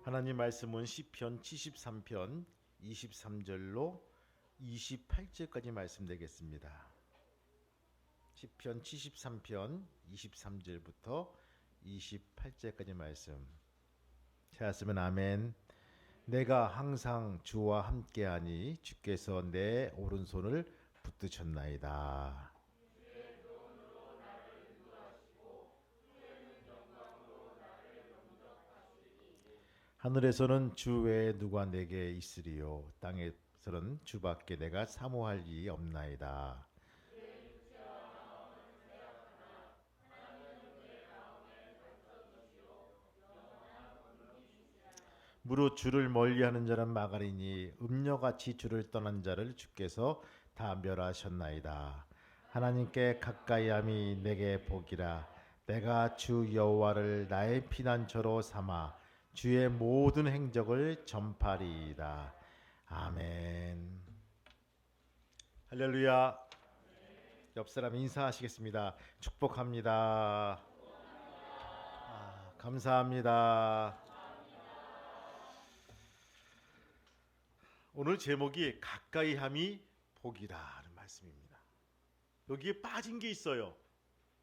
하나님 말씀은 시편 73편 23절로 28절까지 말씀되겠습니다. 시편 73편 23절부터 28절까지 말씀. 찾았으면 아멘. 내가 항상 주와 함께하니 주께서 내 오른손을 붙드셨나이다. 하늘에서는 주 외에 누가 내게 있으리요, 땅에서는 주밖에 내가 사모할 일이 없나이다. 무릇 주를 멀리하는 자는 마가리니 음녀같이 주를 떠난 자를 주께서 다 멸하셨나이다. 하나님께 가까이함이 내게 복이라. 내가 주 여호와를 나의 피난처로 삼아 주의 모든 행적을 전파리이다. 아멘. 할렐루야. 옆 사람 인사하시겠습니다. 축복합니다. 감사합니다. 오늘 제목이 가까이함이 복이라는 말씀입니다. 여기에 빠진 게 있어요.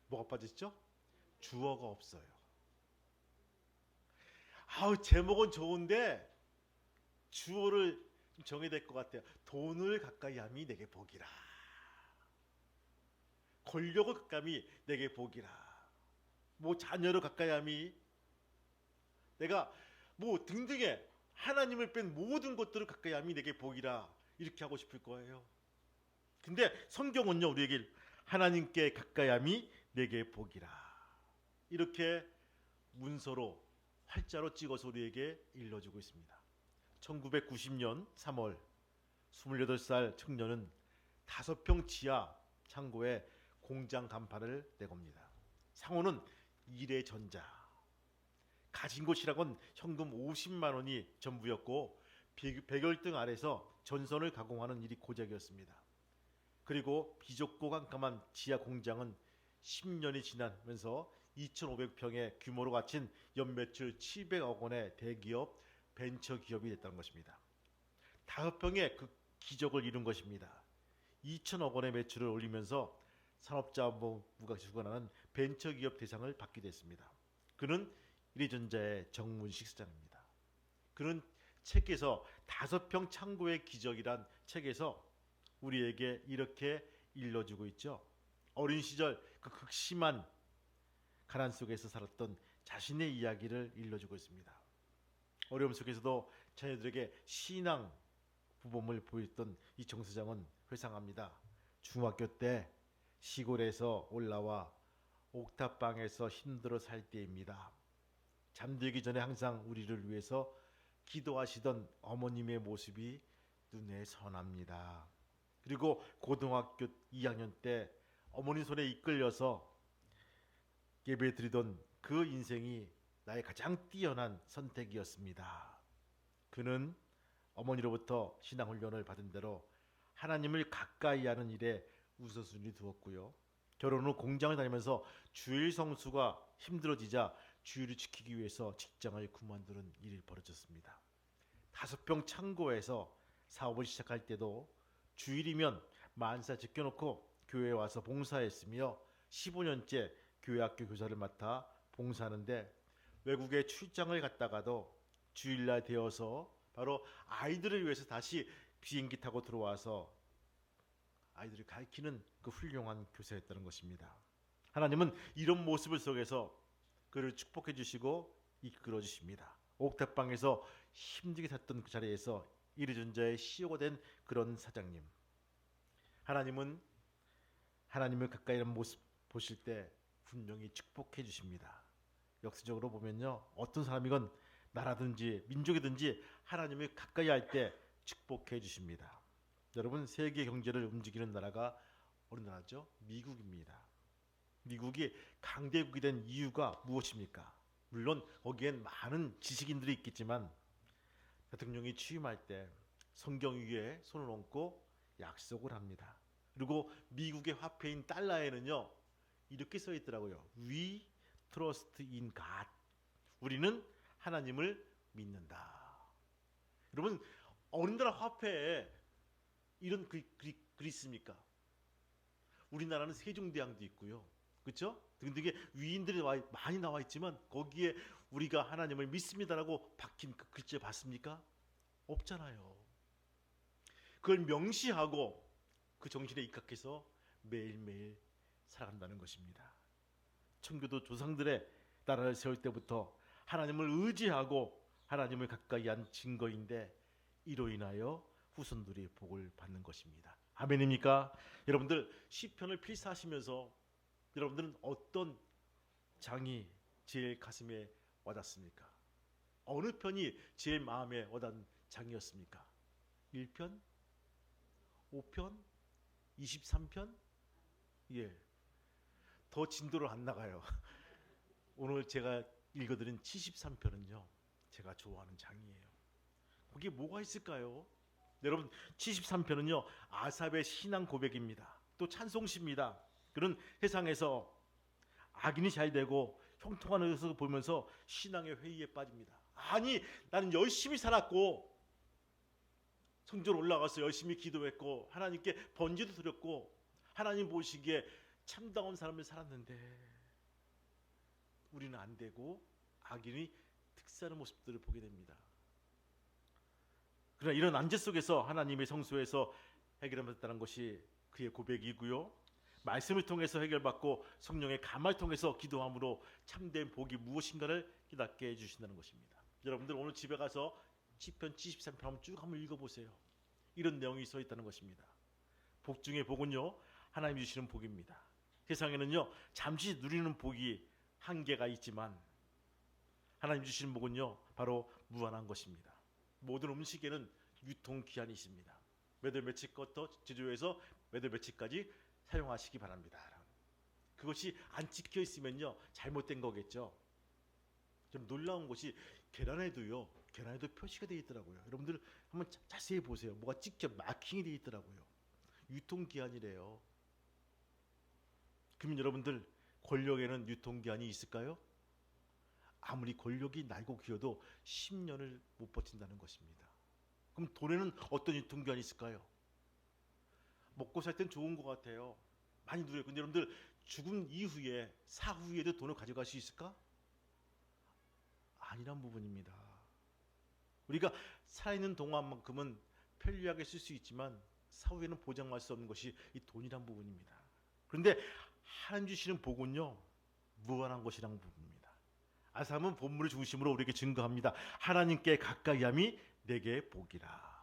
뭐가 빠졌죠? 주어가 없어요. 제목은 좋은데 주어를 정해야 될 것 같아요. 돈을 가까이함이 내게 복이라. 권력을 가까이함이 내게 복이라. 자녀를 가까이함이, 내가 등등의 하나님을 뺀 모든 것들을 가까이함이 내게 복이라, 이렇게 하고 싶을 거예요. 근데 성경은요, 우리에게 하나님께 가까이함이 내게 복이라, 이렇게 문서로 활자로 찍어서 우리에게 일러주고 있습니다. 1990년 3월 28살 청년은 5평 지하 창고에 공장 간판을 내겁니다. 상호는 이래전자. 가진 곳이라곤 현금 50만 원이 전부였고 100열등 아래서 전선을 가공하는 일이 고작이었습니다. 그리고 비좁고 깜깜한 지하 공장은 10년이 지나면서 2,500평의 규모로 갖춘 연매출 700억 원의 대기업 벤처기업이 됐다는 것입니다. 5평의 그 기적을 이룬 것입니다. 2,000억 원의 매출을 올리면서 산업자원부가 주관하는 벤처기업 대상을 받기도 했습니다. 그는 이래전자의 정문식 사장입니다. 그는 책에서 5평 창고의 기적이란 책에서 우리에게 이렇게 일러주고 있죠. 어린 시절 그 극심한 가난 속에서 살았던 자신의 이야기를 일러주고 있습니다. 어려움 속에서도 자녀들에게 신앙 부범을 보였던 이 정 사장은 회상합니다. 중학교 때 시골에서 올라와 옥탑방에서 힘들어 살 때입니다. 잠들기 전에 항상 우리를 위해서 기도하시던 어머님의 모습이 눈에 선합니다. 그리고 고등학교 2학년 때 어머니 손에 이끌려서 예배 드리던 그 인생이 나의 가장 뛰어난 선택이었습니다. 그는 어머니로부터 신앙훈련을 받은 대로 하나님을 가까이 하는 일에 우선순위 두었고요. 결혼 후 공장을 다니면서 주일 성수가 힘들어지자 주일을 지키기 위해서 직장을 그만두는 일이 벌어졌습니다. 5평 창고에서 사업을 시작할 때도 주일이면 만사 지켜놓고 교회에 와서 봉사했으며 15년째 교회 학교 교사를 맡아 봉사하는데, 외국에 출장을 갔다가도 주일날 되어서 바로 아이들을 위해서 다시 비행기 타고 들어와서 아이들을 가르치는 그 훌륭한 교사였다는 것입니다. 하나님은 이런 모습을 속에서 그를 축복해 주시고 이끌어 주십니다. 옥탑방에서 힘들게 샀던 그 자리에서 이래전자의 CEO가 된 그런 사장님. 하나님은 하나님을 가까이 하는 모습 보실 때 분명히 축복해 주십니다. 역사적으로 보면요, 어떤 사람이건 나라든지 민족이든지 하나님을 가까이 할 때 축복해 주십니다. 여러분, 세계 경제를 움직이는 나라가 어느 나라죠? 미국입니다. 미국이 강대국이 된 이유가 무엇입니까? 물론 거기엔 많은 지식인들이 있겠지만 대통령이 취임할 때 성경 위에 손을 얹고 약속을 합니다. 그리고 미국의 화폐인 달러에는요, 이렇게 써 있더라고요. We trust in God. 우리는 하나님을 믿는다. 여러분, 어느 나라 화폐에 이런 글이 있습니까? 우리나라는 세종대왕도 있고요. 그렇죠? 등등의 위인들이 많이 나와 있지만 거기에 우리가 하나님을 믿습니다라고 박힌 그 글자 봤습니까? 없잖아요. 그걸 명시하고 그 정신에 입각해서 매일매일 살아간다는 것입니다. 청교도 조상들의 나라를 세울 때부터 하나님을 의지하고 하나님을 가까이 한 증거인데 이로 인하여 후손들이 복을 받는 것입니다. 아멘입니까? 여러분들 시편을 필사하시면서 여러분들은 어떤 장이 제일 가슴에 와닿습니까? 어느 편이 제일 마음에 와닿은 장이었습니까? 1편? 5편? 23편? 예. 더 진도를 안 나가요. 오늘 제가 읽어드린 73편은요. 제가 좋아하는 장이에요. 거기에 뭐가 있을까요? 여러분 73편은요. 아삽의 신앙 고백입니다. 또 찬송시입니다. 그런 세상에서 악인이 잘 되고 형통하는 것을 보면서 신앙의 회의에 빠집니다. 아니 나는 열심히 살았고 성전 올라가서 열심히 기도했고 하나님께 번제도 드렸고 하나님 보시기에 참다운 삶을 살았는데 우리는 안 되고 악인이 특사하는 모습들을 보게 됩니다. 그러나 이런 안제 속에서 하나님의 성소에서 해결받았다는 것이 그의 고백이고요. 말씀을 통해서 해결받고 성령의 감화를 통해서 기도함으로 참된 복이 무엇인가를 깨닫게 해주신다는 것입니다. 여러분들 오늘 집에 가서 시편 73편 쭉 한번 읽어보세요. 이런 내용이 써 있다는 것입니다. 복 중에 복은요 하나님이 주시는 복입니다. 세상에는요 잠시 누리는 복이 한계가 있지만 하나님 주시는 복은요 바로 무한한 것입니다. 모든 음식에는 유통기한이 있습니다. 몇 월 며칠부터 제조해서 몇 월 며칠까지 사용하시기 바랍니다. 그것이 안 찍혀 있으면요 잘못된 거겠죠. 좀 놀라운 것이 계란에도 표시가 되어 있더라고요. 여러분들 한번 자세히 보세요. 뭐가 찍혀 마킹이 되어 있더라고요. 유통기한이래요. 그러면 여러분들 권력에는 유통기한이 있을까요? 아무리 권력이 날고 기어도 10년을 못 버틴다는 것입니다. 그럼 돈에는 어떤 유통기한이 있을까요? 먹고 살 땐 좋은 것 같아요. 많이 누려요. 근데 여러분들 죽음 이후에 사후에도 돈을 가져갈 수 있을까? 아니란 부분입니다. 우리가 살아있는 동안만큼은 편리하게 쓸 수 있지만 사후에는 보장할 수 없는 것이 이 돈이란 부분입니다. 그런데 하나님 주시는 복은요 무한한 것이란 부분입니다. 아삼은 본문을 중심으로 우리에게 증거합니다. 하나님께 가까이함이 내게 복이라.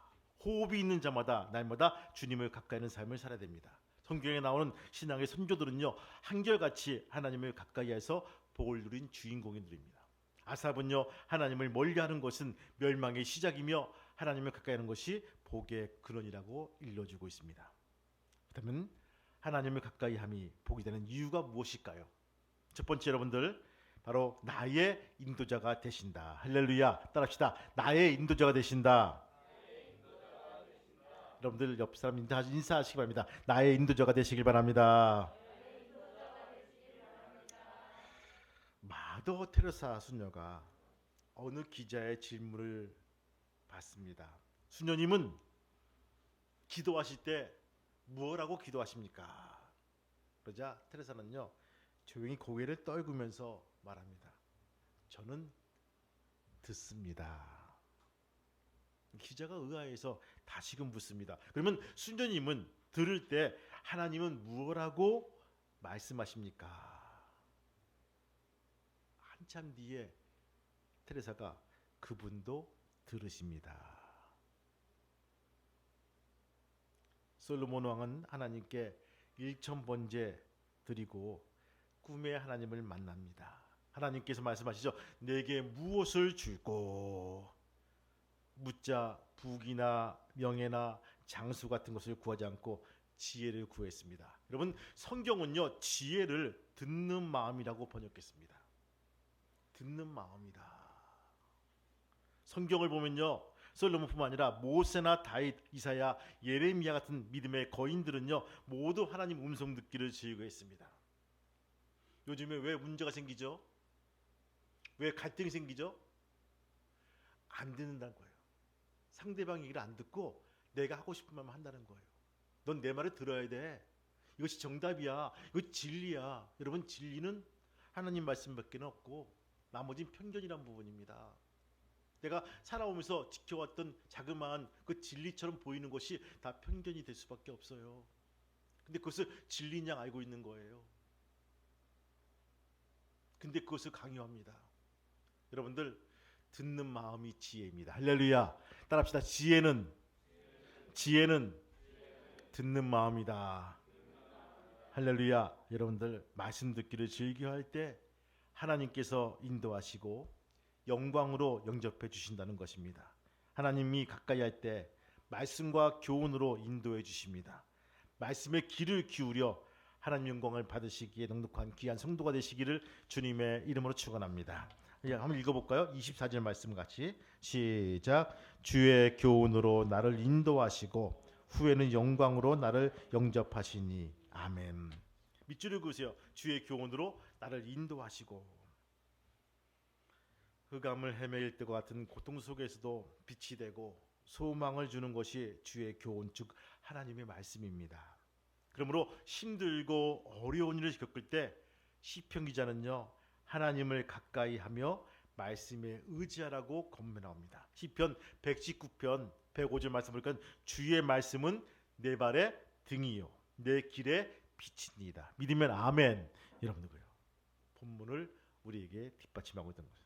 호흡이 있는 자마다 날마다 주님을 가까이 하는 삶을 살아야 됩니다. 성경에 나오는 신앙의 선조들은요 한결같이 하나님을 가까이해서 복을 누린 주인공들입니다. 아삽은요 하나님을 멀리하는 것은 멸망의 시작이며 하나님을 가까이 하는 것이 복의 근원이라고 일러주고 있습니다. 그렇다면 하나님을 가까이함이 복이 되는 이유가 무엇일까요? 첫 번째 여러분들 바로 나의 인도자가 되신다. 할렐루야. 따라합시다. 나의 인도자가 되신다. 여러분들 옆 사람 인사하시기 바랍니다. 나의 인도자가 되시길 바랍니다. 마더 테레사 수녀가 어느 기자의 질문을 받습니다. 수녀님은 기도하실 때 무엇하고 기도하십니까? 그러자 테레사는요 조용히 고개를 떨구면서 말합니다. 저는 듣습니다. 기자가 의아해서 다시금 묻습니다. 그러면 수녀님은 들을 때 하나님은 무엇하고 말씀하십니까? 한참 뒤에 테레사가 그분도 들으십니다. 솔로몬 왕은 하나님께 1000번제 드리고 꿈에 하나님을 만납니다. 하나님께서 말씀하시죠. 내게 무엇을 줄고 묻자 부귀나 명예나 장수 같은 것을 구하지 않고 지혜를 구했습니다. 여러분 성경은요 지혜를 듣는 마음이라고 번역했습니다. 듣는 마음이다. 성경을 보면요 솔로몬뿐만 아니라 모세나 다윗, 이사야, 예레미야 같은 믿음의 거인들은요 모두 하나님 음성 듣기를 즐거워했습니다. 요즘에 왜 문제가 생기죠? 왜 갈등이 생기죠? 안 듣는다는 거예요. 상대방 얘기를 안 듣고 내가 하고 싶은 말만 한다는 거예요. 넌 내 말을 들어야 돼. 이것이 정답이야. 이거 진리야. 여러분, 진리는 하나님 말씀밖에 없고 나머지는 편견이란 부분입니다. 내가 살아오면서 지켜왔던 자그마한 그 진리처럼 보이는 것이 다 편견이 될 수밖에 없어요. 근데 그것을 진리인 양 알고 있는 거예요. 근데 그것을 강요합니다. 여러분들, 듣는 마음이 지혜입니다. 할렐루야. 따라합시다. 지혜는 듣는 마음이다. 할렐루야. 여러분들, 말씀 듣기를 즐겨할 때 하나님께서 인도하시고 영광으로 영접해 주신다는 것입니다. 하나님이 가까이 할 때 말씀과 교훈으로 인도해 주십니다. 말씀에 귀를 기울여 하나님 영광을 받으시기에 넉넉한 귀한 성도가 되시기를 주님의 이름으로 축원합니다. 한번 읽어볼까요? 24절 말씀 같이 시작. 주의 교훈으로 나를 인도하시고 후에는 영광으로 나를 영접하시니 아멘. 밑줄을 그으세요. 주의 교훈으로 나를 인도하시고. 흑암을 헤매일 때와 같은 고통 속에서도 빛이 되고 소망을 주는 것이 주의 교훈, 즉 하나님의 말씀입니다. 그러므로 힘들고 어려운 일을 겪을 때 시편 기자는요, 하나님을 가까이 하며 말씀에 의지하라고 권면합니다. 시편 119편 105절 말씀 보니까 주의 말씀은 내 발의 등이요 내 길의 빛이니이다. 믿으면 아멘. 여러분들, 그래요. 본문을 우리에게 뒷받침하고 있던 거죠.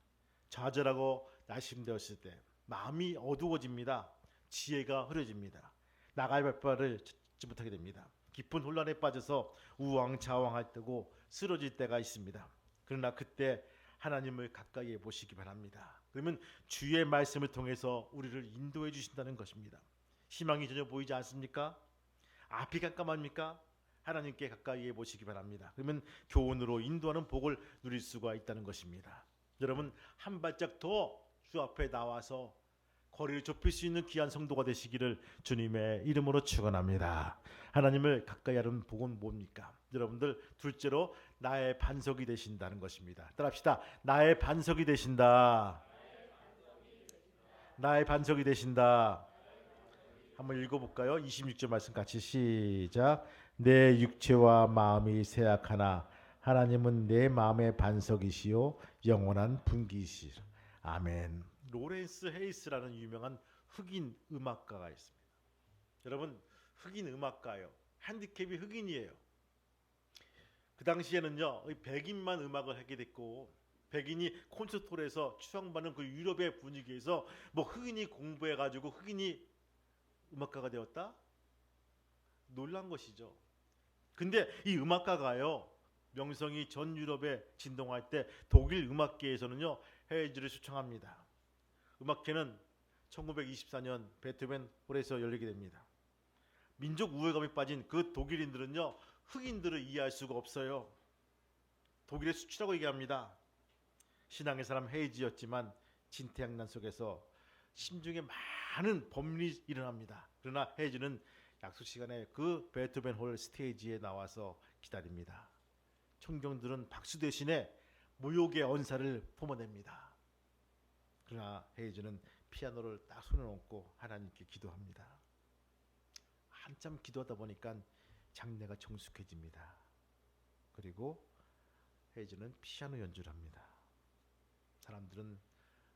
좌절하고 낙심되었을 때 마음이 어두워집니다. 지혜가 흐려집니다. 나갈 바를 찾지 못하게 됩니다. 깊은 혼란에 빠져서 우왕좌왕할 때고 쓰러질 때가 있습니다. 그러나 그때 하나님을 가까이 해보시기 바랍니다. 그러면 주의 말씀을 통해서 우리를 인도해 주신다는 것입니다. 희망이 전혀 보이지 않습니까? 앞이 깜깜합니까? 하나님께 가까이 해보시기 바랍니다. 그러면 교훈으로 인도하는 복을 누릴 수가 있다는 것입니다. 여러분, 한 발짝 더 주 앞에 나와서 거리를 좁힐 수 있는 귀한 성도가 되시기를 주님의 이름으로 축원합니다. 하나님을 가까이 하는 복은 뭡니까? 여러분들, 둘째로 나의 반석이 되신다는 것입니다. 따라합시다. 나의 반석이 되신다. 나의 반석이 되신다. 한번 읽어볼까요? 26절 말씀 같이 시작. 내 육체와 마음이 쇠약하나 하나님은 내 마음의 반석이시요 영원한 분기시라. 아멘. 로렌스 헤이스라는 유명한 흑인 음악가가 있습니다. 여러분, 흑인 음악가예요. 핸디캡이 흑인이에요. 그 당시에는요, 백인만 음악을 하게 됐고, 백인이 콘서트홀에서 추앙받는 그 유럽의 분위기에서 뭐 흑인이 공부해가지고 흑인이 음악가가 되었다? 놀란 것이죠. 근데 이 음악가가요, 명성이 전 유럽에 진동할 때 독일 음악계에서는요, 헤이즈를 초청합니다. 음악회는 1924년 베토벤 홀에서 열리게 됩니다. 민족 우월감에 빠진 그 독일인들은요, 흑인들을 이해할 수가 없어요. 독일의 수치라고 얘기합니다. 신앙의 사람 헤이즈였지만 진퇴양난 속에서 심중에 많은 범일이 일어납니다. 그러나 헤이즈는 약속 시간에 그 베토벤 홀 스테이지에 나와서 기다립니다. 청중들은 박수 대신에 모욕의 언사를 뿜어냅니다. 그러나 헤이즈는 피아노를 딱 손에 얹고 하나님께 기도합니다. 한참 기도하다 보니까 장례가 정숙해집니다. 그리고 헤이즈는 피아노 연주를 합니다. 사람들은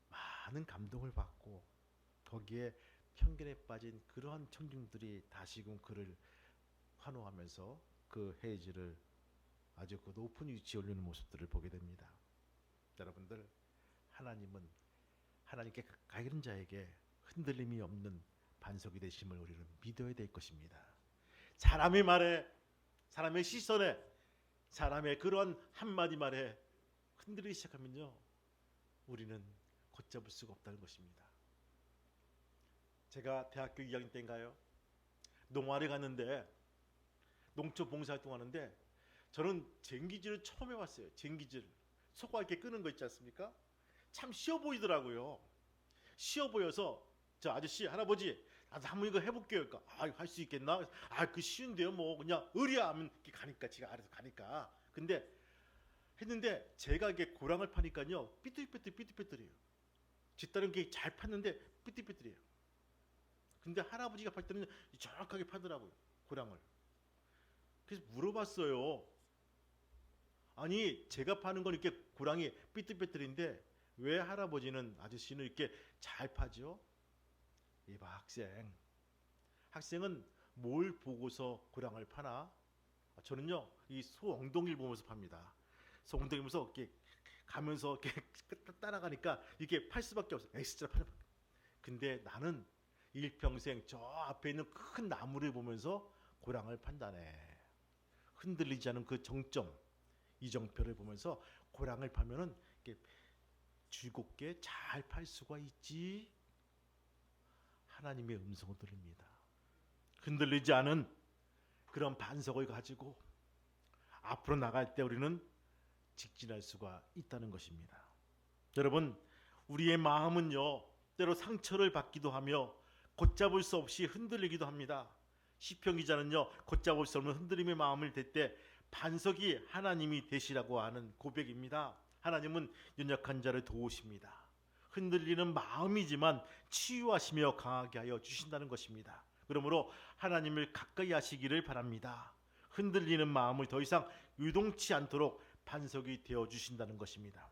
많은 감동을 받고 거기에 편견에 빠진 그러한 청중들이 다시금 그를 환호하면서 그 헤이즈를 아주 그 높은 위치에 올리는 모습들을 보게 됩니다. 여러분들, 하나님은 하나님께 가까이 있는 자에게 흔들림이 없는 반석이 되심을 우리는 믿어야 될 것입니다. 사람의 말에, 사람의 시선에, 사람의 그러한 한마디 말에 흔들리기 시작하면요, 우리는 걷잡을 수가 없다는 것입니다. 제가 대학교 2학년 때인가요? 농화를 갔는데 농촌 봉사활동하는데 저는 쟁기질을 처음 해봤어요. 쟁기질, 소가 이렇게 끄는 거 있지 않습니까? 참 쉬워 보이더라고요. 쉬워 보여서 저 아저씨, 할아버지, 나도 한번 이거 해볼게요. 그러니까 할 수 있겠나? 그 쉬운데요. 뭐 그냥 의리야 하면 이렇게 가니까 제가 알아서 가니까. 근데 했는데 제가 이게 고랑을 파니까요, 삐뚤빼뚤해요. 집다른 게 잘 팠는데 삐뚤삐뚤해요. 근데 할아버지가 팔 때는 정확하게 파더라고요, 고랑을. 그래서 물어봤어요. 아니, 제가 파는 건 이렇게 고랑이 삐뚤삐뚤인데 왜 할아버지는, 아저씨는 이렇게 잘 파죠? 이봐, 학생은 뭘 보고서 고랑을 파나? 저는요, 이 소 엉덩이를 보면서 팝니다. 소 엉덩이 보면서 이렇게 가면서 이렇게 따라가니까 이게 팔 수밖에 없어. 엑스트라 팔. 근데 나는 일평생 저 앞에 있는 큰 나무를 보면서 고랑을 판다네. 흔들리지 않은 그 정점, 이정표를 보면서 고랑을 파면은 이렇게 즐겁게 잘 팔 수가 있지. 하나님의 음성을 들립니다. 흔들리지 않은 그런 반석을 가지고 앞으로 나갈 때 우리는 직진할 수가 있다는 것입니다. 여러분, 우리의 마음은요, 때로 상처를 받기도 하며 걷잡을 수 없이 흔들리기도 합니다. 시편 기자는요, 걷잡을 수 없는 흔들림의 마음을 댈 때 반석이 하나님이 되시라고 하는 고백입니다. 하나님은 연약한 자를 도우십니다. 흔들리는 마음이지만 치유하시며 강하게 하여 주신다는 것입니다. 그러므로 하나님을 가까이 하시기를 바랍니다. 흔들리는 마음을 더 이상 요동치 않도록 반석이 되어 주신다는 것입니다.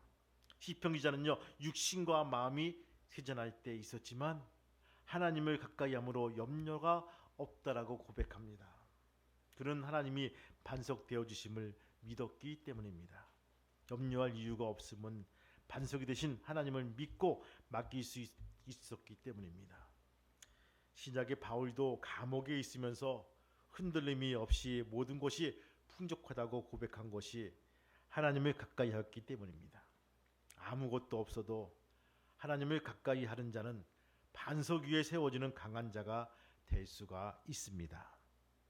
시편 기자는요, 육신과 마음이 세전할 때 있었지만 하나님을 가까이 함으로 염려가 없다라고 고백합니다. 그는 하나님이 반석 되어 주심을 믿었기 때문입니다. 염려할 이유가 없음은 반석이 되신 하나님을 믿고 맡길 수 있었기 때문입니다. 신약의 바울도 감옥에 있으면서 흔들림이 없이 모든 것이 풍족하다고 고백한 것이 하나님을 가까이 하였기 때문입니다. 아무것도 없어도 하나님을 가까이 하는 자는 반석 위에 세워지는 강한 자가 될 수가 있습니다.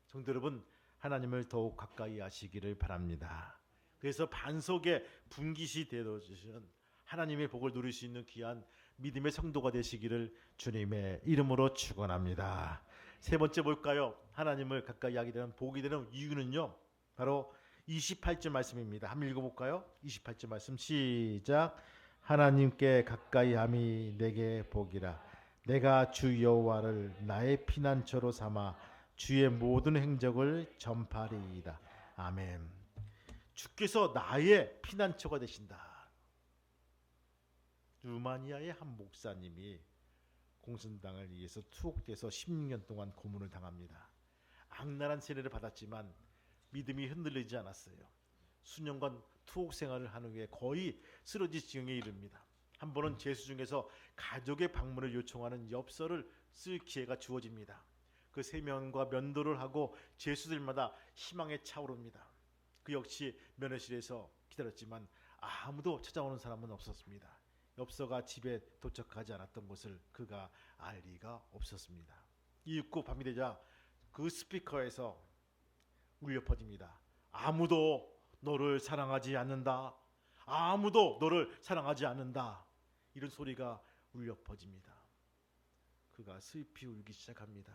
성도 여러분, 하나님을 더욱 가까이 하시기를 바랍니다. 그래서 반석의 분깃이 되어주시는 하나님의 복을 누릴 수 있는 귀한 믿음의 성도가 되시기를 주님의 이름으로 축원합니다. 세 번째 볼까요? 하나님을 가까이 하게 되는 복이 되는 이유는요, 바로 28절 말씀입니다. 한번 읽어볼까요? 28절 말씀 시작. 하나님께 가까이 함이 내게 복이라. 내가 주 여호와를 나의 피난처로 삼아 주의 모든 행적을 전파리이다. 아멘. 주께서 나의 피난처가 되신다. 루마니아의 한 목사님이 공산당을 위해서 투옥돼서 16년 동안 고문을 당합니다. 악랄한 세례를 받았지만 믿음이 흔들리지 않았어요. 수년간 투옥 생활을 한 후에 거의 쓰러질 지경에 이릅니다. 한 번은 죄수 중에서 가족의 방문을 요청하는 엽서를 쓸 기회가 주어집니다. 그 세명과 면도를 하고 죄수들마다 희망에 차오릅니다. 그 역시 면회실에서 기다렸지만 아무도 찾아오는 사람은 없었습니다. 엽서가 집에 도착하지 않았던 것을 그가 알 리가 없었습니다. 이윽고 밤이 되자 그 스피커에서 울려 퍼집니다. 아무도 너를 사랑하지 않는다. 아무도 너를 사랑하지 않는다. 이런 소리가 울려 퍼집니다. 그가 슬피 울기 시작합니다.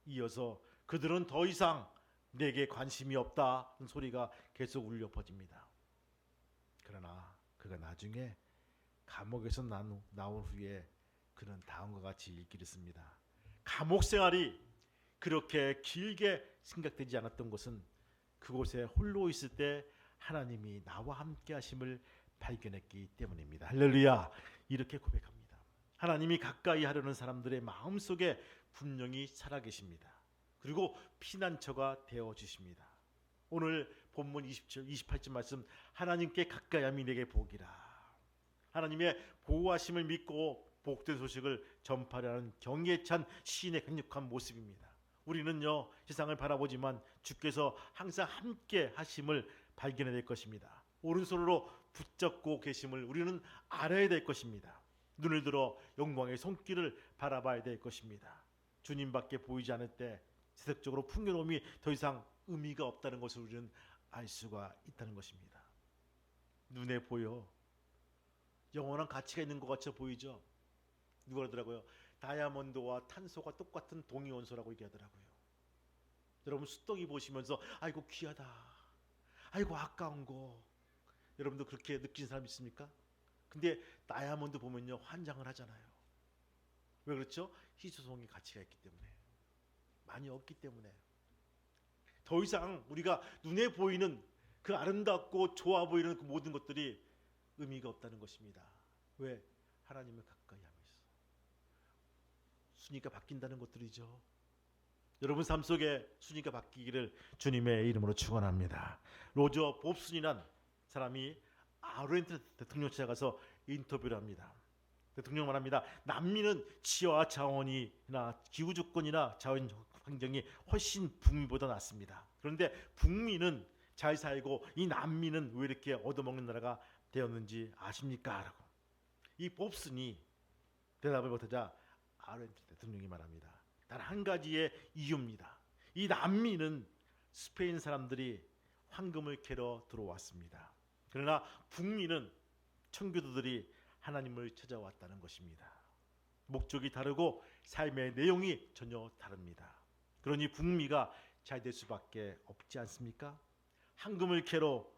이어서 그들은 더 이상 내게 관심이 없다는 소리가 계속 울려 퍼집니다. 그러나 그가 나중에 감옥에서 나온 후에 그는 다음과 같이 읽기를 씁니다. 감옥 생활이 그렇게 길게 생각되지 않았던 것은 그곳에 홀로 있을 때 하나님이 나와 함께 하심을 발견했기 때문입니다. 할렐루야. 이렇게 고백합니다. 하나님이 가까이 하려는 사람들의 마음속에 분명히 살아계십니다. 그리고 피난처가 되어주십니다. 오늘 본문 28절 말씀, 하나님께 가까이 함이 내게 복이라. 하나님의 보호하심을 믿고 복된 소식을 전파하는 경외에 찬 시인의 강력한 모습입니다. 우리는요, 세상을 바라보지만 주께서 항상 함께 하심을 발견해야 될 것입니다. 오른손으로 붙잡고 계심을 우리는 알아야 될 것입니다. 눈을 들어 영광의 손길을 바라봐야 될 것입니다. 주님밖에 보이지 않을 때 세속적으로 풍요로움이 더 이상 의미가 없다는 것을 우리는 알 수가 있다는 것입니다. 눈에 보여 영원한 가치가 있는 것 같이 보이죠. 누가 그러더라고요. 다이아몬드와 탄소가 똑같은 동위원소라고 얘기하더라고요. 여러분 숫덩이 보시면서 아이고 귀하다, 아이고 아까운 거, 여러분도 그렇게 느낀 사람 있습니까? 근데 다이아몬드 보면요 환장을 하잖아요. 왜 그렇죠? 희소성이 가치가 있기 때문에, 많이 없기 때문에. 더 이상 우리가 눈에 보이는 그 아름답고 좋아 보이는 그 모든 것들이 의미가 없다는 것입니다. 왜? 하나님을 가까이 하면서 순위가 바뀐다는 것들이죠. 여러분 삶 속에 순위가 바뀌기를 주님의 이름으로 축원합니다. 로저 봅슨이란 사람이 아르헨티나 대통령 찾아가서 인터뷰를 합니다. 대통령 말합니다. 남미는 치와 자원이나 기후 조건이나 자연 환경이 훨씬 북미보다 낫습니다. 그런데 북미는 잘 살고 이 남미는 왜 이렇게 얻어먹는 나라가 되었는지 아십니까? 라고. 이 봅슨이 대답을 못하자 아르헨티나 대통령이 말합니다. 단 한 가지의 이유입니다. 이 남미는 스페인 사람들이 황금을 캐러 들어왔습니다. 그러나 북미는 청교도들이 하나님을 찾아왔다는 것입니다. 목적이 다르고 삶의 내용이 전혀 다릅니다. 그러니 북미가 잘 될 수밖에 없지 않습니까? 황금을 캐러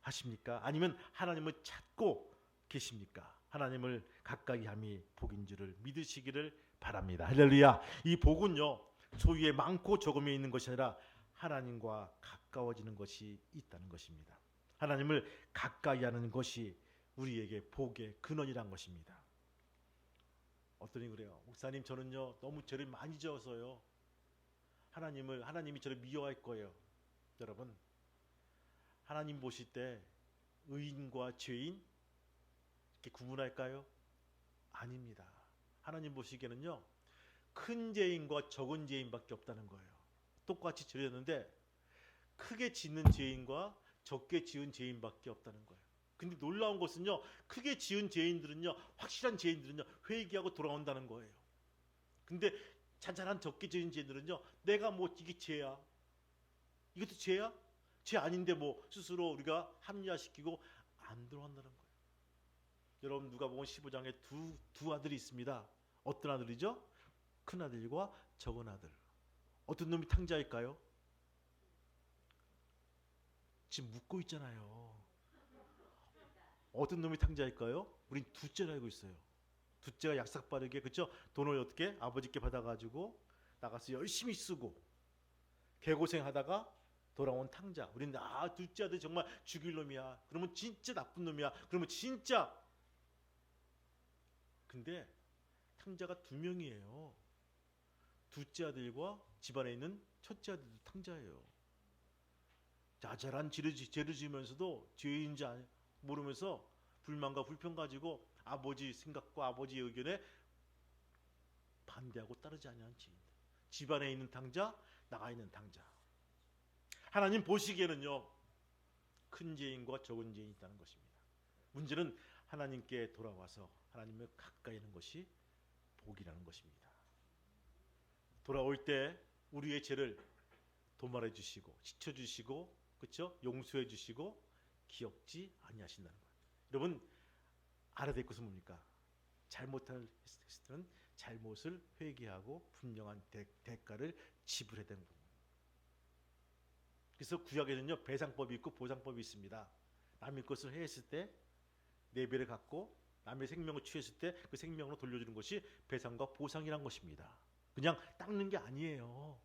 하십니까? 아니면 하나님을 찾고 계십니까? 하나님을 가까이 함이 복인 줄을 믿으시기를 바랍니다. 할렐루야. 이 복은요 소유에 많고 적음에 있는 것이 아니라 하나님과 가까워지는 것이 있다는 것입니다. 하나님을 가까이 하는 것이 우리에게 복의 근원이란 것입니다. 어떤 이 그래요. 목사님 저는요 너무 죄를 많이 지어서요 하나님이 저를 미워할 거예요. 여러분 하나님 보실 때 의인과 죄인 이렇게 구분할까요? 아닙니다. 하나님 보시기에는요 큰 죄인과 적은 죄인밖에 없다는 거예요. 똑같이 죄였는데 크게 짓는 죄인과 적게 지은 죄인밖에 없다는 거예요. 근데 놀라운 것은요 크게 지은 죄인들은요 확실한 죄인들은요 회개하고 돌아온다는 거예요. 근데 잔잔한 적게 지은 죄인들은요 내가 뭐 이게 죄야, 이것도 죄야? 죄 아닌데 뭐 스스로 우리가 합리화시키고 안 돌아온다는 거예요. 여러분 누가복음 15장에 두 아들이 있습니다. 어떤 아들이죠? 큰 아들과 적은 아들. 어떤 놈이 탕자일까요? 지금 묻고 있잖아요. 어떤 놈이 탕자일까요? 우린 둘째를 알고 있어요. 둘째가 약삭 빠르게 그렇죠? 돈을 어떻게 아버지께 받아가지고 나가서 열심히 쓰고 개고생하다가 돌아온 탕자. 우리는 둘째 아들 정말 죽일 놈이야. 그러면 진짜 나쁜 놈이야. 그러면 진짜. 근데 탕자가 두 명이에요. 둘째 아들과 집안에 있는 첫째 아들도 탕자예요. 자잘한 죄를 지으면서도 죄인지 모르면서 불만과 불평 가지고 아버지 생각과 아버지의 의견에 반대하고 따르지 않는 죄인들. 집안에 있는 탕자, 나가 있는 탕자. 하나님 보시기에는요 큰 죄인과 적은 죄인이 있다는 것입니다. 문제는 하나님께 돌아와서 하나님을 가까이 하는 것이 복이라는 것입니다. 돌아올 때 우리의 죄를 도말해 주시고 씻어 주시고 그렇죠? 용서해 주시고 기억지 아니하신다는 거예요. 여러분 알아야 될 것은 뭡니까? 잘못을 했을 때는 잘못을 회개하고 분명한 대가를 지불해야 되는 거예요. 그래서 구약에는요 배상법이 있고 보상법이 있습니다. 남의 것을 해했을 때 내 배를 갖고 남의 생명을 취했을 때 그 생명으로 돌려주는 것이 배상과 보상이란 것입니다. 그냥 닦는 게 아니에요.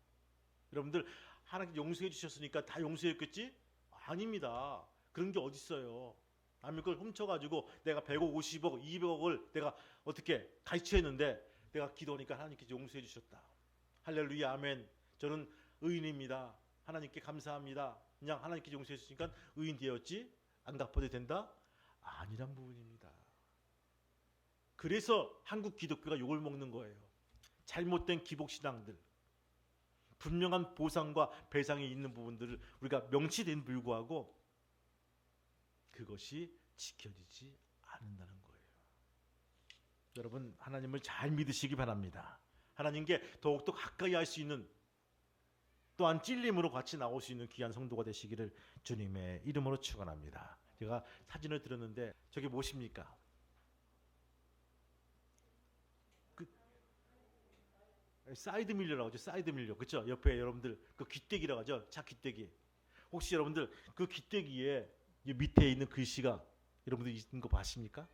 여러분들 하나님께 용서해 주셨으니까 다 용서했겠지? 아닙니다. 그런 게 어디 있어요. 남의 걸 훔쳐가지고 내가 150억, 200억을 내가 어떻게 갈취했는데 내가 기도하니까 하나님께 용서해 주셨다. 할렐루야 아멘. 저는 의인입니다. 하나님께 감사합니다. 그냥 하나님께 용서해 주시니까 의인 되었지? 안 갚아도 된다? 아니란 부분입니다. 그래서 한국 기독교가 욕을 먹는 거예요. 잘못된 기복신앙들, 분명한 보상과 배상이 있는 부분들을 우리가 명시된 불구하고 그것이 지켜지지 않는다는 거예요. 여러분 하나님을 잘 믿으시기 바랍니다. 하나님께 더욱더 가까이 할 수 있는 또한 찔림으로 같이 나올 수 있는 귀한 성도가 되시기를 주님의 이름으로 축원합니다. 제가 사진을 들었는데 저게 무엇입니까? 사이드 밀러라고 하죠. 사이드 밀러. 그렇죠? 옆에 여러분들 그 귀때기라고 하죠. 차 귀때기. 혹시 여러분들 그 귀때기에 밑에 있는 글씨가 여러분들 있는 거 아십니까?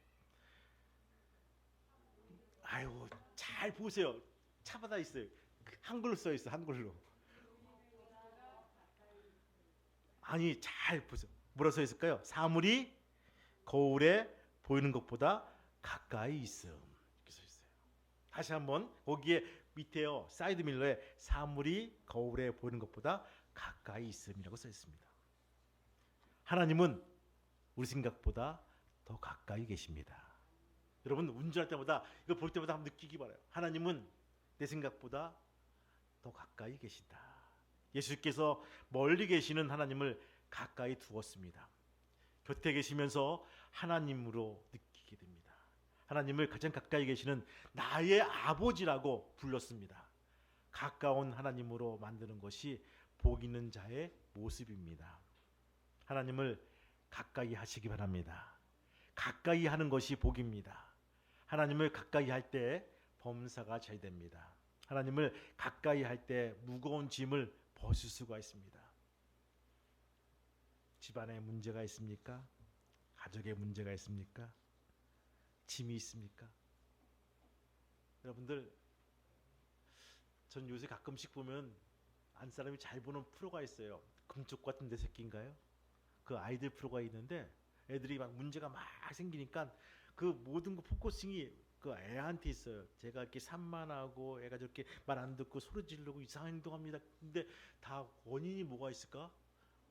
아이고 잘 보세요. 차마다 있어요. 한글로 써 있어. 한글로. 아니 잘 보세요. 뭐라 써 있을까요? 사물이 거울에 보이는 것보다 가까이 있음. 이렇게 써 있어요. 다시 한번 거기에 밑에요. 사이드 밀러에 사물이 거울에 보이는 것보다 가까이 있음이라고 써 있습니다. 하나님은 우리 생각보다 더 가까이 계십니다. 여러분 운전할 때마다 이거 볼 때마다 한번 느끼기 바라요. 하나님은 내 생각보다 더 가까이 계시다. 예수께서 멀리 계시는 하나님을 가까이 두었습니다. 곁에 계시면서 하나님으로 느끼게 됩니다. 하나님을 가장 가까이 계시는 나의 아버지라고 불렀습니다. 가까운 하나님으로 만드는 것이 복 있는 자의 모습입니다. 하나님을 가까이 하시기 바랍니다. 가까이 하는 것이 복입니다. 하나님을 가까이 할 때 범사가 잘 됩니다. 하나님을 가까이 할 때 무거운 짐을 벗을 수가 있습니다. 집안에 문제가 있습니까? 가족에 문제가 있습니까? 짐이 있습니까? 여러분들, 전 요새 가끔씩 보면 안 사람이 잘 보는 프로가 있어요. 금쪽 같은 내 새끼인가요? 그 아이들 프로가 있는데 애들이 막 문제가 막 생기니까 그 모든 거 포커싱이 그 애한테 있어요. 제가 이렇게 산만하고 애가 저렇게 말 안 듣고 소리 지르고 이상한 행동합니다. 근데 다 원인이 뭐가 있을까?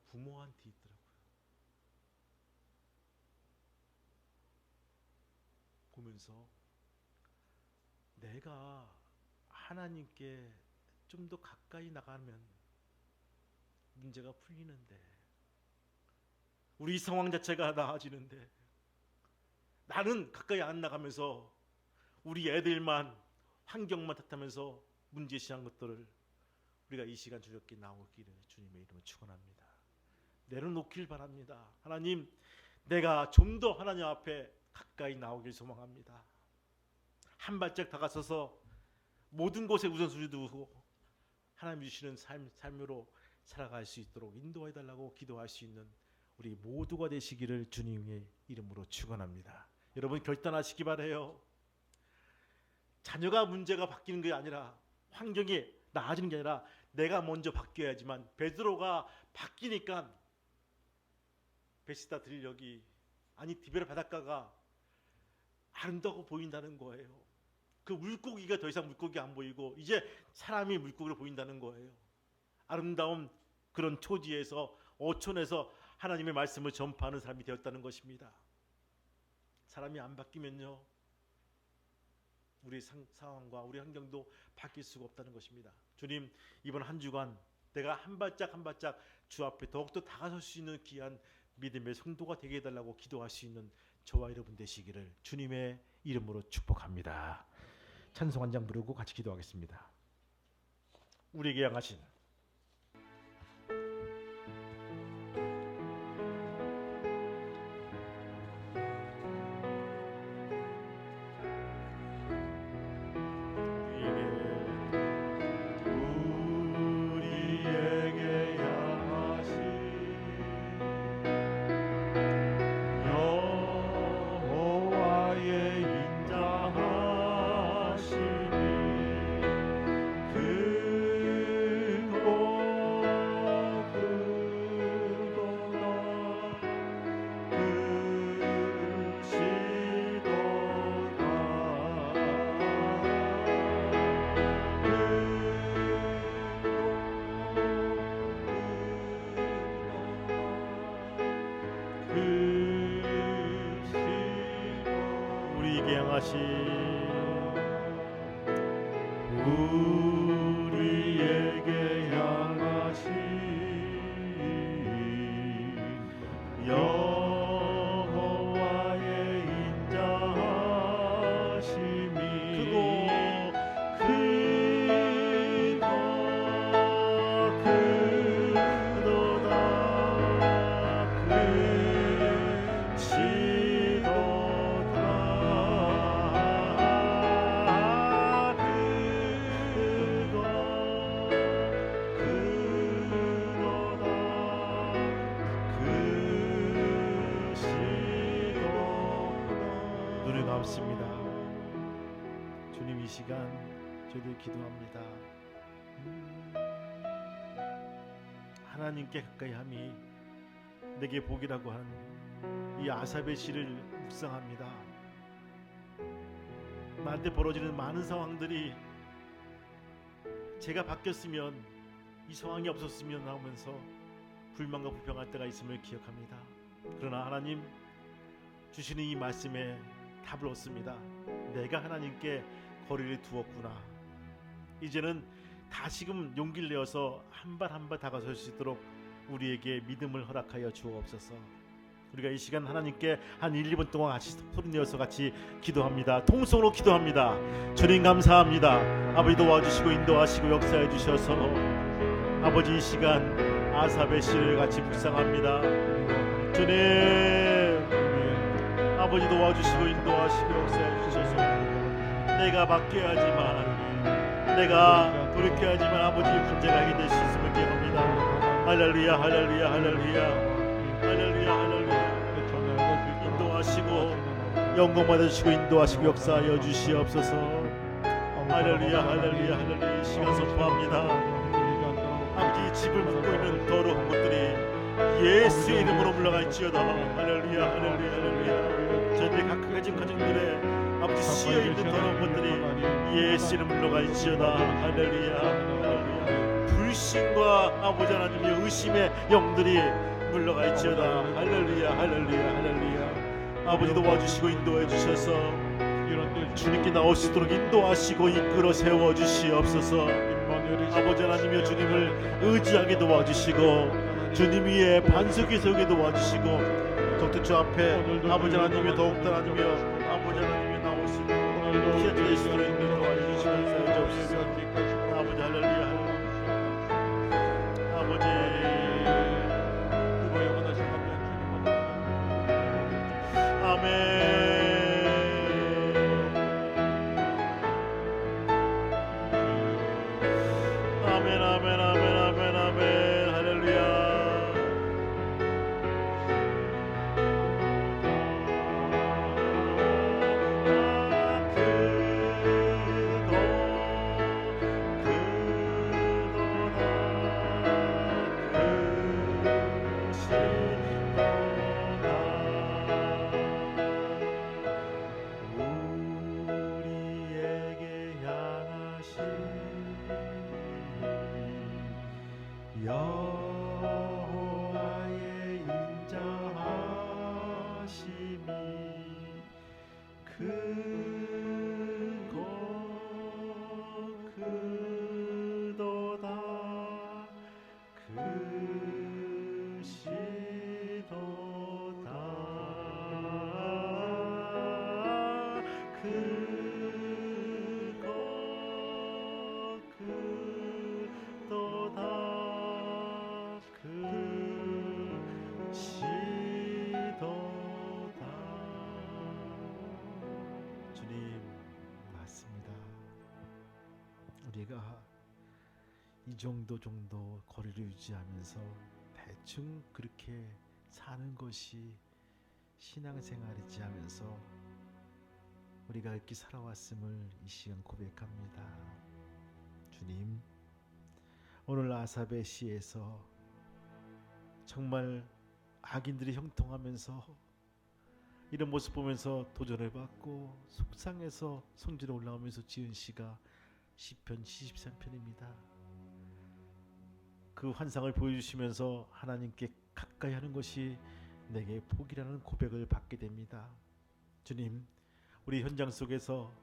부모한테 있더라고요. 보면서 내가 하나님께 좀 더 가까이 나가면 문제가 풀리는데, 우리 상황 자체가 나아지는데 나는 가까이 안 나가면서 우리 애들만 환경만 탓하면서 문제시한 것들을 우리가 이 시간 주렵게 나오기를 주님의 이름으로 축원합니다. 내려놓길 바랍니다. 하나님, 내가 좀 더 하나님 앞에 가까이 나오길 소망합니다. 한 발짝 다가서서 모든 것에 우선순위 두고 하나님 주시는 삶으로 살아갈 수 있도록 인도해 달라고 기도할 수 있는 우리 모두가 되시기를 주님의 이름으로 축원합니다. 여러분 결단하시기 바라요. 자녀가 문제가 바뀌는 게 아니라, 환경이 나아지는 게 아니라 내가 먼저 바뀌어야지만, 베드로가 바뀌니까 베시다 들녘이, 아니 디베라 바닷가가 아름다워 보인다는 거예요. 그 물고기가 더 이상 물고기 안 보이고 이제 사람이 물고기로 보인다는 거예요. 아름다운 그런 초지에서, 어촌에서 하나님의 말씀을 전파하는 사람이 되었다는 것입니다. 사람이 안 바뀌면요, 우리 상황과 우리 환경도 바뀔 수가 없다는 것입니다. 주님, 이번 한 주간 내가 한 발짝 한 발짝 주 앞에 더욱더 다가설 수 있는 귀한 믿음의 성도가 되게 해달라고 기도할 수 있는 저와 여러분 되시기를 주님의 이름으로 축복합니다. 찬송 한 장 부르고 같이 기도하겠습니다. 우리에게 향하신 우리에게 향하신 우리에게 향하신 여호와의 인자하심이 시간 저희들 기도합니다. 하나님께 가까이 함이 내게 복이라고 하는 이 아삽의 시를 묵상합니다. 나한테 벌어지는 많은 상황들이 제가 바뀌었으면, 이 상황이 없었으면 하면서 불만과 불평할 때가 있음을 기억합니다. 그러나 하나님 주시는 이 말씀에 답을 얻습니다. 내가 하나님께 거리를 두었구나. 이제는 다시금 용기를 내어서 한 발 한 발 다가설 수 있도록 우리에게 믿음을 허락하여 주옵소서. 우리가 이 시간 하나님께 한 1, 2분 동안 같이 소리내어서 같이 기도합니다. 통성으로 기도합니다. 주님 감사합니다. 아버지 도와주시고 인도하시고 역사해 주셔서 아버지 이 시간 아삽의 시를 같이 묵상합니다. 주님 아버지 도와주시고 인도하시고 역사해 주셔서 내가 바뀌어야지만, 내가 돌이켜야지만 아버지 문제가 해결될 수 있음을 기억합니다. 할렐루야 할렐루야 할렐루야 할렐루야 할렐루야. 인도하시고 영광 받으시고 인도하시고 역사하여 주시옵소서. 할렐루야 할렐루야 할렐루야. 이 시간 선포합니다. 아버지 집을 묶고 있는 더러운 것들이 예수의 이름으로 물러갈지어다. 할렐루야 할렐루야 할렐루야. 저희들이 각각 가진 가정들의 아버지 씌어있는 더러운 것들이 예수 이름 물러갈지어다. 할렐루야 할렐루야. 불신과 아버지 하나님의 의심의 영들이 물러갈지어다. 할렐루야 할렐루야 할렐루야. 아버지 도와주시고 인도해 주셔서 주님께 나올 수 있도록 인도하시고 이끌어 세워 주시옵소서. 아버지 하나님이여 주님을 의지하게 도와주시고 주님 위에 반석이 서게 도와주시고 독특주 앞에 아버지 하나님이여 더욱더 하나님이여 아버지 하나님이 나올 수 있도록 피하게 수 있도록 도와주시면서 주옵소서. 아버지 할렐루야 할렐루야. 아버지 아멘. 아멘 아멘 아멘 아멘 아멘. 할렐루야. 여호와의 인자하심이 크도다 주님 맞습니다. 우리가 이 정도 거리를 유지하면서 대충 그렇게 사는 것이 신앙생활이지 하면서 우리가 이렇게 살아왔음을 이 시간 고백합니다. 주님, 오늘 아삽의 시에서 정말 악인들이 형통하면서 이런 모습 보면서 도전을 받고 속상해서 성전에 올라오면서 지은 시가 시편 73편입니다. 그 환상을 보여주시면서 하나님께 가까이 하는 것이 내게 복이라는 고백을 받게 됩니다. 주님, 우리 현장 속에서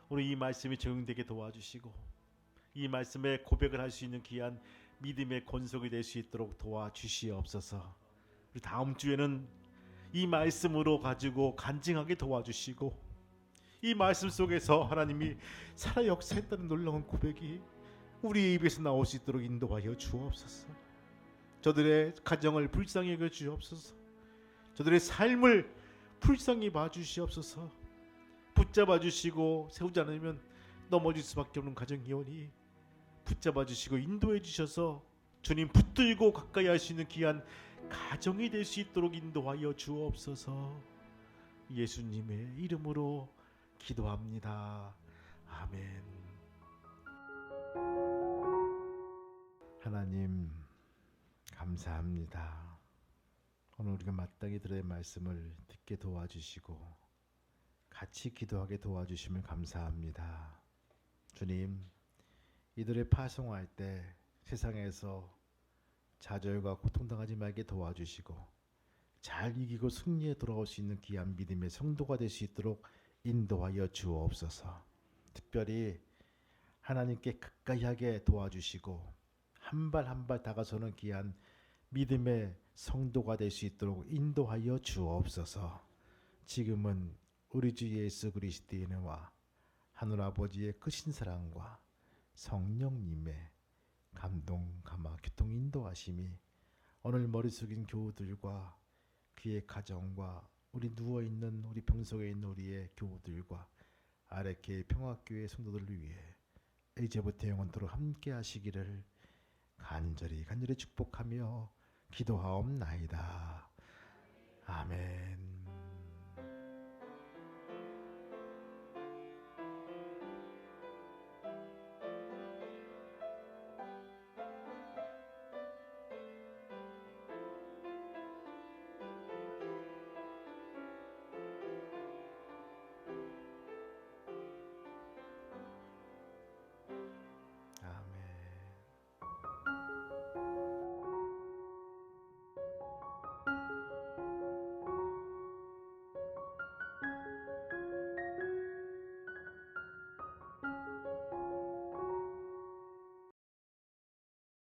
우리 이 말씀이 적용되게 도와주시고 이 말씀에 고백을 할 수 있는 귀한 믿음의 권속이 될 수 있도록 도와주시옵소서. 우리 다음 주에는 이 말씀으로 가지고 간증하게 도와주시고 이 말씀 속에서 하나님이 살아 역사했다는 놀라운 고백이 우리 입에서 나올 수 있도록 인도하여 주옵소서. 저들의 가정을 불쌍히 여겨 주옵소서. 저들의 삶을 불쌍히 봐주시옵소서. 붙잡아 주시고 세우지 않으면 넘어질 수밖에 없는 가정이오니 붙잡아 주시고 인도해 주셔서 주님 붙들고 가까이 할 수 있는 귀한 가정이 될 수 있도록 인도하여 주옵소서. 예수님의 이름으로 기도합니다. 아멘. 하나님 감사합니다. 오늘 우리가 마땅히 들어야 말씀을 듣게 도와주시고 같이 기도하게 도와주시면 감사합니다. 주님, 이들의 파송할 때 세상에서 좌절과 고통당하지 말게 도와주시고 잘 이기고 승리에 돌아올 수 있는 귀한 믿음의 성도가 될 수 있도록 인도하여 주옵소서. 특별히 하나님께 가까이 하게 도와주시고 한 발 한 발 다가서는 귀한 믿음의 성도가 될 수 있도록 인도하여 주옵소서. 지금은 우리 주 예수 그리스도의 은혜와 하늘 아버지의 크신 사랑과 성령님의 감동, 감화, 교통 인도하심이 오늘 머리 숙인 교우들과 그의 가정과 우리 누워있는 우리 병석에 있는 우리의 교우들과 아래케 평화교회 성도들을 위해 이제부터 영원토록 함께 하시기를 간절히 축복하며 기도하옵나이다. 아멘.